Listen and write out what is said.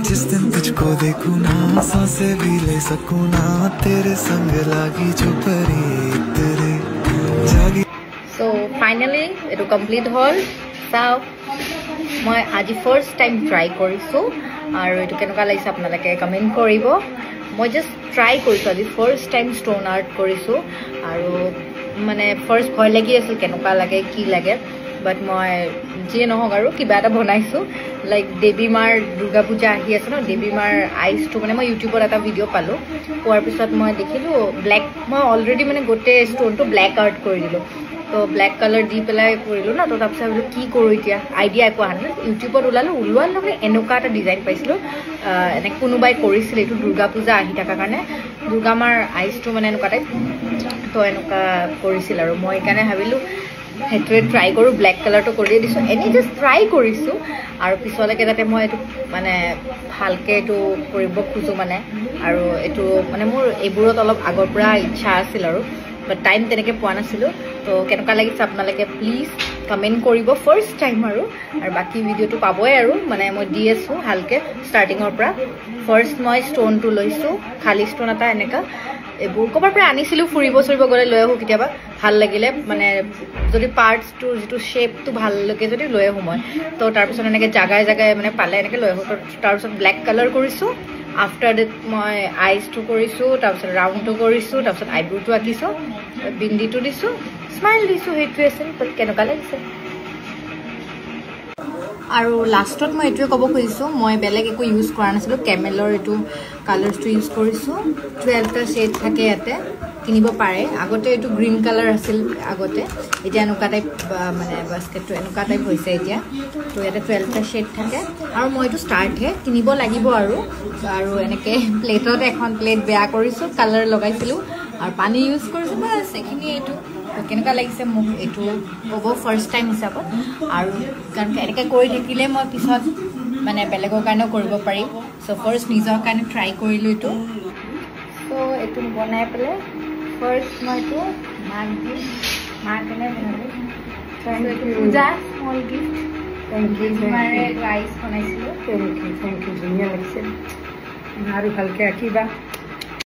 जिस दिन तुझको देखूं ना सांसें भी ले सकूं ना तेरे संग लागी जो परी तेरे जागी So finally it complete hall. So মই আজি ফার্স্ট টাইম ট্রাই কৰিছো আৰু এটো কেনেকুৱা লাগিছে আপোনালোকে কমেন্ট কৰিব মই জাস্ট ট্ৰাই কৰিছো আজি ফাৰ্স্ট টাইম স্টোন আৰ্ট কৰিছো আৰু মানে ফাৰ্স্ট ভয় লাগি আছিল কেনেকুৱা লাগে কি লাগে বাট মই যে নহক আৰু কিবা এটা বনাইছো লাইক দেবী মাৰ দুৰ্গা পূজা আহি আছে ন দেবী মাৰ আইছটো মানে মই ইউটিউবত এটা ভিডিও পালো পোৱাৰ পিছত মই দেখিলো ব্ল্যাক মই অলৰেডি মানে গোটে স্টোনটো ব্ল্যাক আৰ্ট কৰি দিলো তো ব্ল্যাক কালাৰ দি পেলাই কৰিলো না তো তাৰপিছত ভাবিলো কি কৰো এতিয়া আইডিয়া একো আহা নাই ইউটিউবত ওলোৱাৰ লগে এনেকুৱা এটা ডিজাইন পাইছিলো এনে কোনোবাই কৰিছিল এইটো দুৰ্গা পূজা আহি থকা কাৰণে দুৰ্গা মাৰ আইছটো মানে এনেকুৱা টাইপ তো এনেকুৱা কৰিছিল আৰু মই কাৰণে ভাবিলো হেতুৱে ট্ৰাই কৰো ব্ল্যাক কালাৰটো কৰি দিছো এনি জাস্ট ট্ৰাই কৰিছো আৰু পিছলৈকে যাতে মই এটো মানে ভালকে এটো কৰিব খুজো মানে আৰু এটো মানে মোৰ এবোৰত অলপ আগৰ পৰা ইচ্ছা আছিল আৰু বাট টাইম তেনেকে পোৱা নাছিলো তো কেনেকুৱা লাগিছে আপোনালোকে প্লিজ কমেন্ট কৰিব ফাৰ্স্ট টাইম আৰু বাকি ভিডিওটো পাবই আৰু মানে মই দি আছো ভালকে ষ্টাৰ্টিংৰ পৰা ফাৰ্স্ট মই স্টোনটো লৈছো খালি স্টোন এটা এনেকা এবোৰ কবাৰ পৰা আনিছিলো ফুৰিব চৰিব গলে লৈ আহো কিতিয়াবা ভাল লাগিলে মানে যদি পাৰ্টছটো যেটো শেপটো ভাল লাগে যদি লৈ আহো মই তো তাৰ পিছত এনেকে জাগায় জাগায় মানে পালে এনেকে লৈ আহো তো তাৰ পিছত ব্ল্যাক কালাৰ কৰিছো আফটাৰ দ্যাট মই আইছটো কৰিছো তাৰ পিছত ৰাউণ্ডটো কৰিছো তাৰ পিছত আইব্ৰোটো আঁকিছো বিন্দিটো দিছো স্মাইল দিছো হেতুৱে আছিল কেনেকুৱা লাগিছে আৰু লাষ্টত মই এটোৱে ক'ব খুজিছো মই বেলেগ একো ইউজ কৰা নাছিলো কেমেলৰ এটো কালাৰটো ইউজ কৰিছো 12টা শেড থাকে ইয়াতে কিনিব পাৰে আগতে এটো গ্ৰীন কালাৰ আছিল আগতে এতিয়া এনেকুৱা টাইপ মানে বাস্কেটটো এনেকুৱা টাইপ হৈছে এতিয়া তো ইয়াতে 12টা শেড থাকে আৰু মই এটো ষ্টাৰ্ট হে কিনিব লাগিব আৰু এনেকে প্লেটত এখন প্লেট বেয়া কৰিছো কালাৰ লগাইছিলো আৰু পানী ইউজ কৰিছো বাস এখিনি এটো কেনেকুৱা লাগিছে মোক এটো হ'ব ফাৰ্স্ট টাইম হিচাপত আৰু কাৰণ এনেকে কৰি থাকিলে মই পিছত মানে বেলেগৰ কাৰণেও কৰিব পাৰিম সো ফাৰ্স্ট নিজৰ কাৰণে ট্ৰাই কৰিলো এটো সো এটো বনাই পেলে ফাৰ্স্ট মইটো মাৰ্কেনে বনালো থ্যাংক ইউ পূজা স্মল গিফট থ্যাংক ইউ মাৰে ৰাইস বনাইছিলো থ্যাংক ইউ ধুনীয়া লাগিছে আৰু ভালকে আঁকিবা